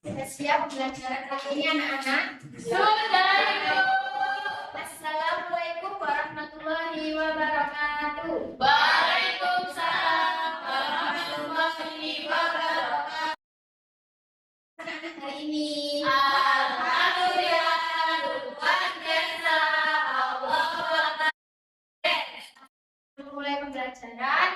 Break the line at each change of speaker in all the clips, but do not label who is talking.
Sudah siap pembelajaran kali ini anak-anak?
Sudah, Ibu.
Assalamualaikum warahmatullahi wabarakatuh.
Waalaikumsalam warahmatullahi wabarakatuh.
Anak-anak hari ini
Alhamdulillah, luar biasa. Allah.
mulai pembelajaran,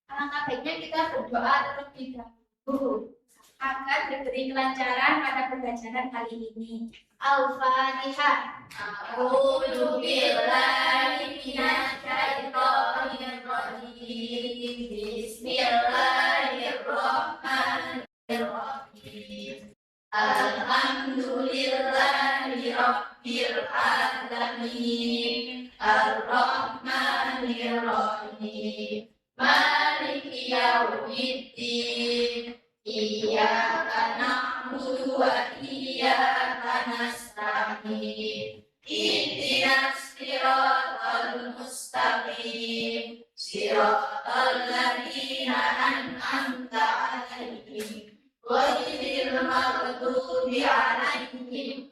alangkah baiknya kita berdoa terlebih dahulu agar diberi kelancaran pada pembelajaran kali ini. Al-Fatihah.
A'udzu billahi minasy syaithanir rajim. Bismillahirrahmanirrahim. Alhamdulillahi rabbil alamin. Ar-Rahmanir Rahim. Maliki yaumiddin. Iyyaka na'budu wa iyyaka nasta'in. Ihdinas siratal mustaqim. Siratal ladzina an'amta 'alaihim ghairil maghdubi 'alaihim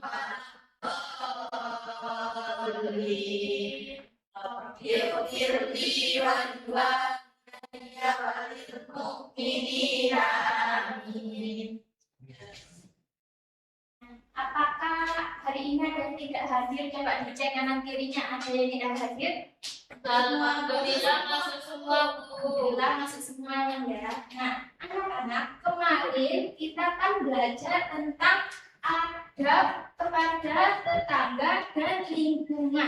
waladdallin. Ighfirli walidayya walil mu'minina. Amin.
Apakah hari ini ada yang tidak hadir? Coba dicek kanan kirinya, ada yang tidak hadir?
Alhamdulillah masuk semua, Bu.
Alhamdulillah masuk semuanya ya. Nah, anak-anak, kemarin kita kan belajar tentang adab kepada tetangga dan lingkungan.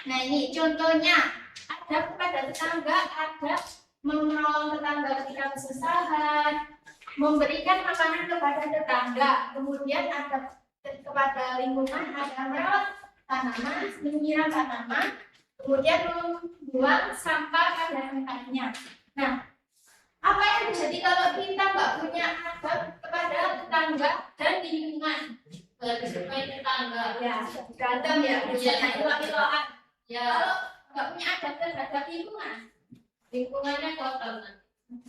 Nah, ini contohnya. Adab kepada tetangga, adab menolong tetangga ketika kesusahan, memberikan makanan kepada tetangga, kemudian adab kepada lingkungan, ada merawat tanaman, menyiram tanaman, kemudian membuang sampah pada tempatnya. Nah, apa yang terjadi kalau kita nggak punya adab kepada tetangga dan lingkungan?
Bersukai tetangga.
Ya, berantem ya, misalnya ilah-ilahan.
Ya,
Kalau nggak punya adab terhadap lingkungan,
lingkungannya kotor.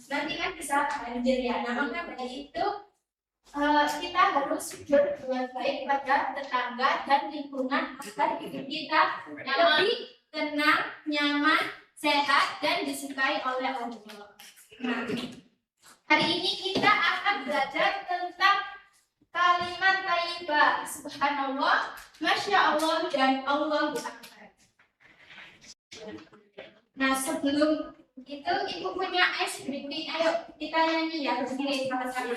nanti kan bisa banjir ya. Nah, maka dari itu kita harus berbuat baik pada tetangga dan lingkungan agar hidup kita lebih tenang, nyaman, sehat, dan disukai oleh Allah. Nah, hari ini kita akan belajar tentang kalimat thayyibah. Subhanallah, Masya Allah, dan Allahu Akbar. Nah, sebelum itu ibu punya ice breaking, ayo kita nyanyi ya berdiri sama-sama.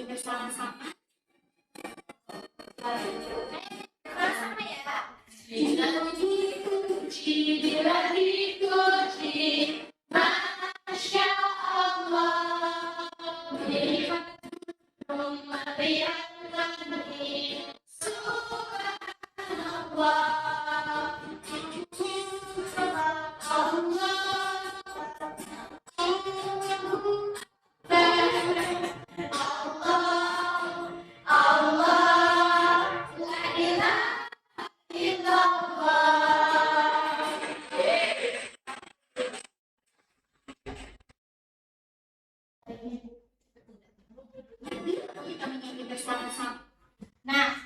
Bersama-sama. Bersama ya.
Dipuji, bila dipuji, Masya Allah. Umat yang kami, Subhanallah.
Nah,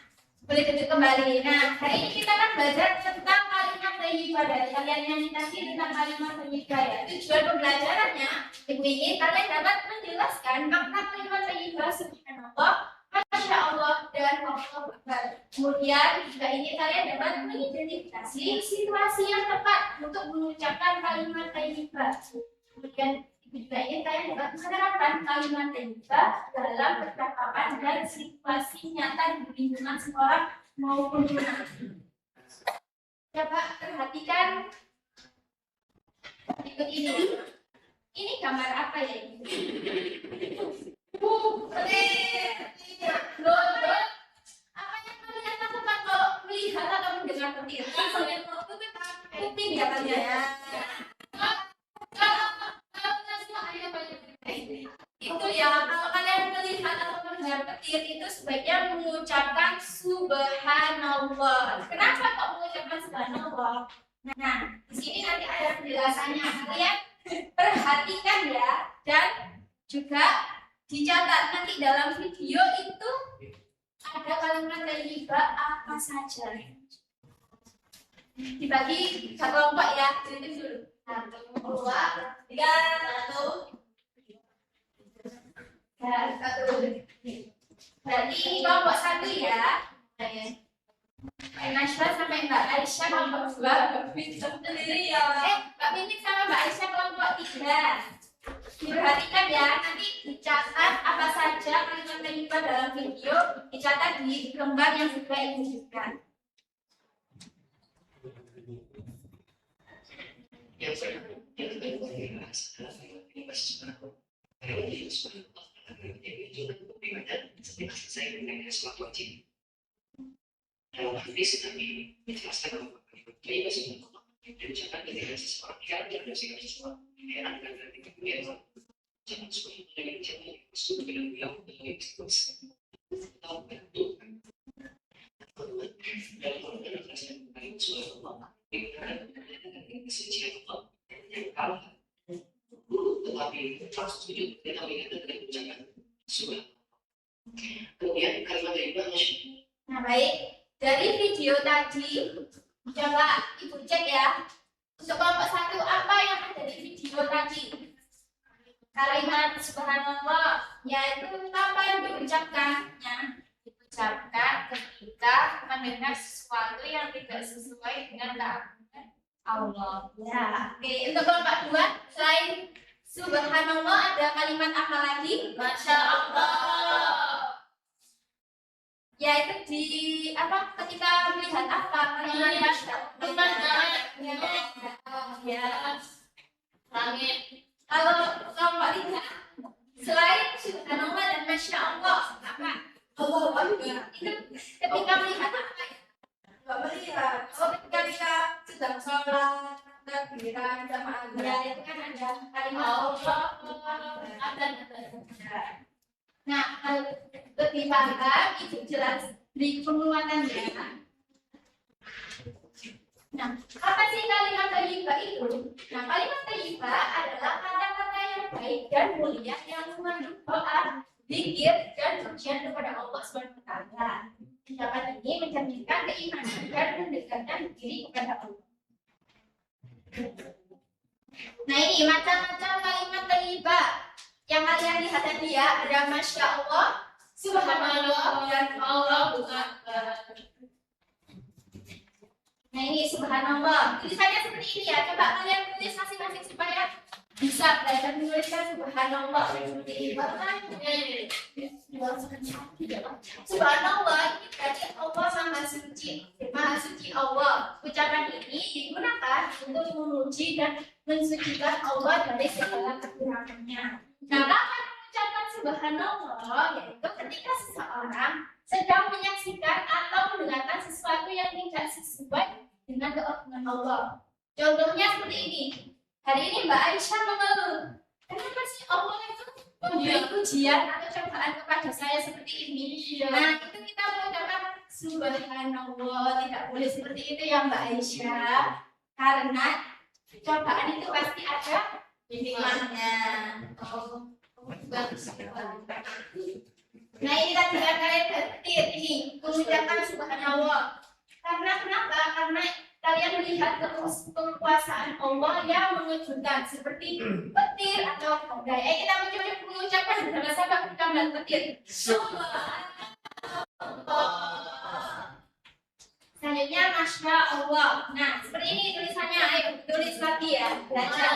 boleh duduk kembali. Nah, hari ini kita akan belajar tentang kalimat thayyibah. Dari kalian nyanyi tadi tentang kalimat thayyibah ya. Tujuan pembelajarannya, ibu ingin kalian dapat menjelaskan makna kalimat thayyibah. Subhanallah, Masya Allah, dan Allahu Akbar. Kemudian juga ini kalian dapat mengidentifikasi situasi yang tepat untuk mengucapkan kalimat thayyibah. Kemudian juga ingin kalian dapat menerapkan kalimat thayyibah dalam percakapan dan situasi nyata di lingkungan sekolah maupun rumah. Coba perhatikan berikut ini. Ini gambar apa ya ini? Loh, apa yang kalian lakukan kalau melihat atau mendengar petir? Kuping ya kalian ya. Itu ya, kalau kalian melihat atau mendengar petir itu sebaiknya mengucapkan subhanallah. Kenapa subhanallah. Nah, di sini nanti ada penjelasannya. Kalian perhatikan ya, dan juga dicatat nanti dalam video itu ada kalimat thayyibah apa saja. Dibagi satu kelompok ya, itu dulu. 1, 2, 3, 1. Berarti ini kelompok 1 ya. Najwa sampai Mbak Aisyah kelompok 2.
sendiri ya.
Mbak Mimin sama Mbak Aisyah kelompok 3. Diperhatikan ya, nanti dicatat apa saja kalimat thayyibah dalam video, dicatat di lembar yang sudah Ibu berikan.
Dalam hadis Nabi menjelaskan bahwa kalimat subhanallah diucapkan ketika seseorang tidak bersikap sesuatu heran dan kemudian jangan subhanallah dengan jangan masuk ke dalam bilang dengan istiqomah atau menentukan dalam Al-Quran menjelaskan kalimat subhanallah digunakan dengan kesucian Allah yang kalah tetapi langsung sujud dan mengatakan dengan ucapan subhanallah. Kemudian kalimat yang masya.
Nah baik. Dari video tadi, coba Ibu cek ya. Untuk kelompok 1, apa yang ada di video tadi? Kalimat subhanallah, yaitu kapan diucapkannya? Diucapkan ketika mendengar sesuatu yang tidak sesuai dengan keagungan Allah. Ya, oke. Untuk kelompok 2, selain subhanallah ada kalimat apa lagi?
Masya Allah.
Yaitu di apa ketika melihat apa
Ya, langit.
kalau kelompok 3 selain subhanallah dan masya Allah apa itu ketika melihat apa ya?
Nggak melihat.
Ketika kita sedang sholat takbiran sama
Ya,
itu kan ada kalimat
Allah. Ada.
Nah, kalau lebih paham itu jelas di penguatannya. Nah, apa sih kalimat thayyibah itu? Nah, kalimat thayyibah adalah kata-kata yang baik dan mulia yang mengandung doa, zikir, dan pujian kepada Allah SWT. Ucapan ini mencerminkan keimanan dan mendekatkan diri kepada Allah. Nah, ini macam-macam kalimat thayyibah yang kalian lihat tadi ya, ada masya Allah, subhanallah, dan Allahu Akbar. Nah ini subhanallah, tulisannya seperti ini ya. Coba kalian tulis masing-masing supaya bisa belajar menuliskan subhanallah seperti ini. Subhanallah ini berarti Allah maha suci Allah. Ucapan ini digunakan untuk memuji dan mensucikan Allah dari segala kekurangannya. Nah, kapan mengucapkan subhanallah yaitu ketika seseorang sedang menyaksikan atau mendengarkan sesuatu yang tidak sesuai dengan keagungan Allah. Contohnya seperti ini. Hari ini Mbak Aisyah mengeluh. Kenapa sih Allah itu memberi ujian atau cobaan kepada saya seperti ini? Nah, itu kita mengucapkan subhanallah. Tidak boleh seperti itu ya Mbak Aisyah. Karena cobaan itu pasti ada hikmahnya. Nah ini tadi kalian berpikir ini mengucapkan subhanallah. Karena kenapa? Karena kalian melihat kekuasaan Allah yang mengejutkan seperti petir atau badai. Kita mencoba mengucapkan bersama sama ketika petir. Selanjutnya masya Allah. Nah seperti ini tulisannya. Ayo tulis lagi ya. Belajar.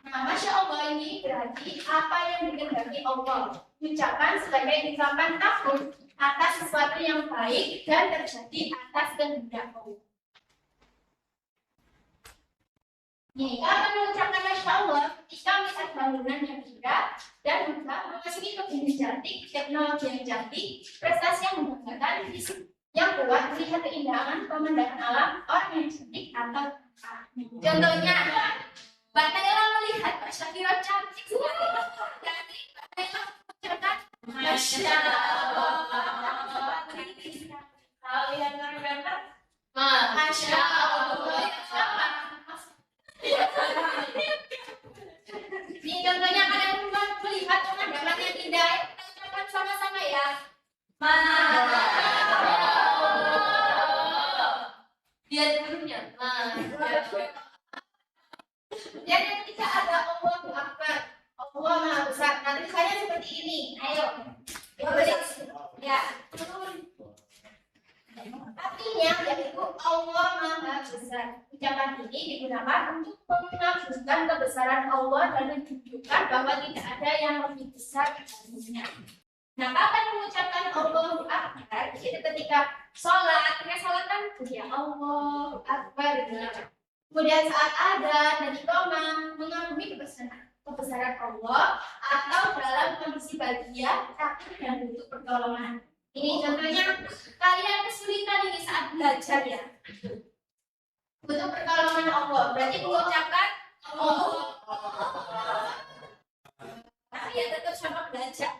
Nah, masya Allah ini berarti apa yang dikehendaki Allah. Ucapan sebagai ungkapan takut atas sesuatu yang baik dan terjadi atas kehendak Allah. Nih, kapan mengucapkan masya Allah ketika melihat bangunan yang indah dan juga memasuki kebun cantik, teknologi yang cantik, prestasi yang membanggakan, fisik yang kuat, melihat keindahan pemandangan alam, orang yang cantik atau contohnya. Mbak Nela melihat Mbak Syakira cantik sekali. Jadi Mbak Nela mengucapkan masya Allah.
Kalian berkata
besar. Ucapan ini digunakan untuk mengagungkan kebesaran Allah dan menunjukkan bahwa tidak ada yang lebih besar darinya. Nah, kapan mengucapkan Allahu Akbar? Itu ketika sholat. Ketika sholat kan ya Allahu Akbar. Kemudian saat adzan dan iqamah mengagumi kebesaran Allah atau dalam kondisi bahagia, takut dan butuh pertolongan. Ini contohnya kalian kesulitan ini saat belajar ya. Butuh pertolongan Allah. Berarti mengucapkan Allah. Tapi ya tetap sama belajar.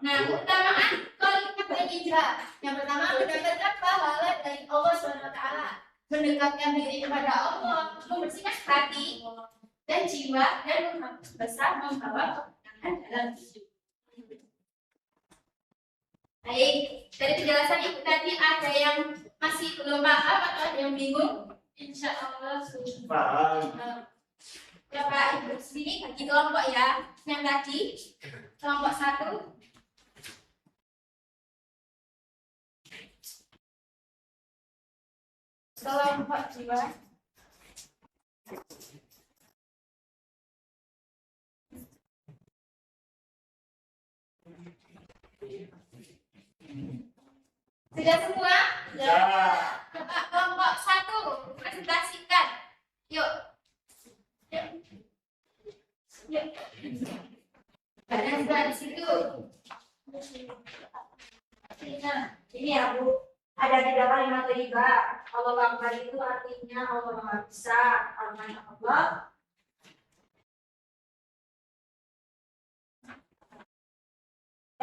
Nah, keutamaan kalimat al-ijra. Yang pertama mendapatkan pahala dari Allah SWT, mendekatkan diri kepada Allah, membersihkan hati dan jiwa dan besar membawa kemenangan dalam hidup. Baik, dari penjelasan itu tadi ada yang masih belum paham atau ada yang bingung? Insya Allah sudah paham. Ya Pak, Ibu sini bagi kelompok ya. Yang tadi kelompok 1. Kelompok 2. Sudah semua? Ya. Coba kelompok 1 presentasikan. Yuk. Yuk. Badan sudah di situ. Ini ya Bu, ada 3 kalimat riba. Allah Akbar itu artinya Allah Maha Besar, Allah.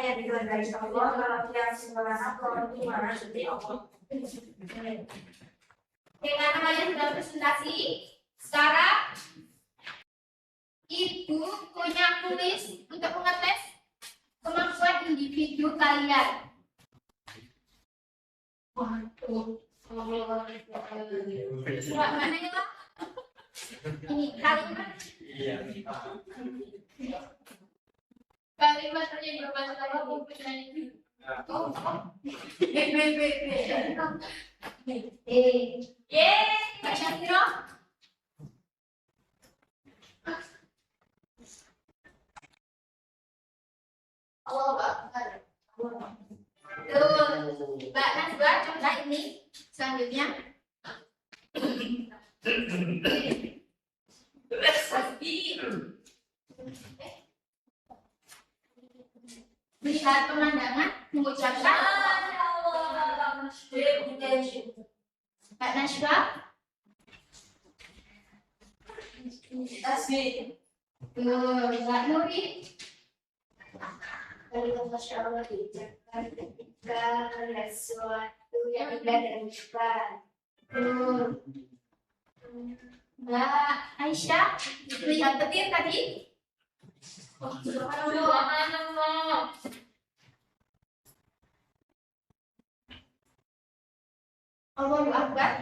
Yang digelar dari Allah, kalau yang sembarangan, kalau itu mana seperti Allah. Dengan kalian sudah presentasi, sekarang Ibu punya tulis untuk mengetes kemampuan individu kalian. Waduh. Coba mana ya Pak? Ini kalimat. Kalimat yang berbasis apa buku ini? Pak Syafiro. Allah Akbar. Mbak Najwa, coba ini selanjutnya. Melihat pemandangan, mengucapkan Mbak Najwa. Mbak Nuri. Kalau Masya Allah diucapkan ketika sesuatu yang indah dan cepat. Mbak Aisyah, lihat petir tadi. Oh, subhanallah. Allahu Akbar.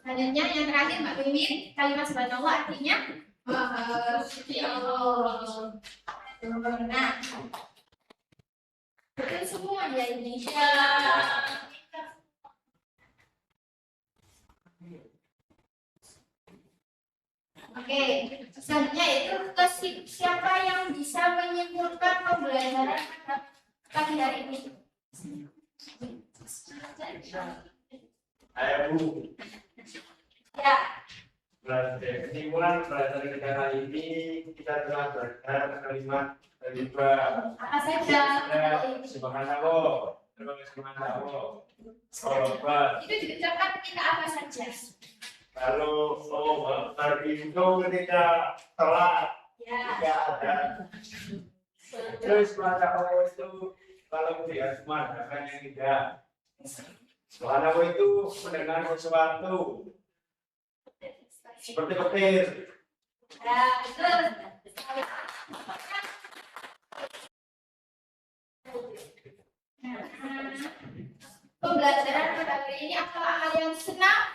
Selanjutnya yang terakhir Mbak Mimin, kalimat subhanallah artinya Maha Suci Allah. Nah, betul semua ya ini. Oke, selanjutnya itu siapa yang bisa menyimpulkan pembelajaran pagi hari ini?
Ayo Bu.
Ya.
Kesimpulan pelajaran kita kali ini kita telah belajar kalimat riba.
Apa saja?
Subhanallah. Terus subhanallah. Kalau
Itu diucapkan ketika apa saja?
kalau itu ketika telat
Ya.
tidak ada. Terus subhanallah itu kalau melihat pemandangan yang indah. Subhanallah itu mendengar sesuatu seperti petir.
Ya, betul. Pembelajaran pada hari ini apakah yang senang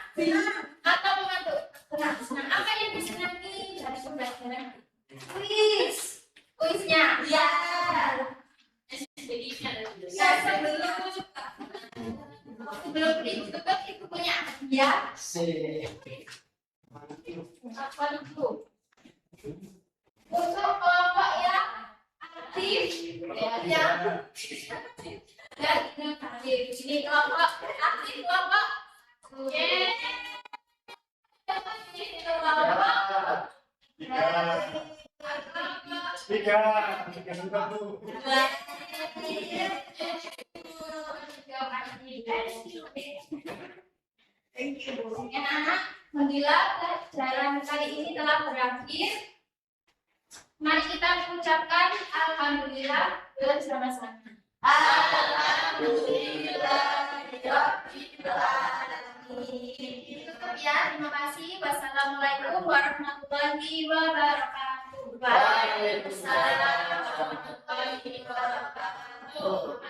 atau mengantuk? Senang. Apa yang disenangi dari pembelajaran? Kuisnya. Ya. ya. Apa itu? Untuk kelompok yang aktif, ya. Dan aktif. Ini kelompok aktif kelompok. Ini kelompok.
Tiga.
Anak-anak, menggila pelajaran kali ini telah berakhir. Mari kita mengucapkan alhamdulillah bersama-sama. Cukup ya, terima kasih. Wassalamualaikum warahmatullahi wabarakatuh.
Waalaikumsalam warahmatullahi wabarakatuh.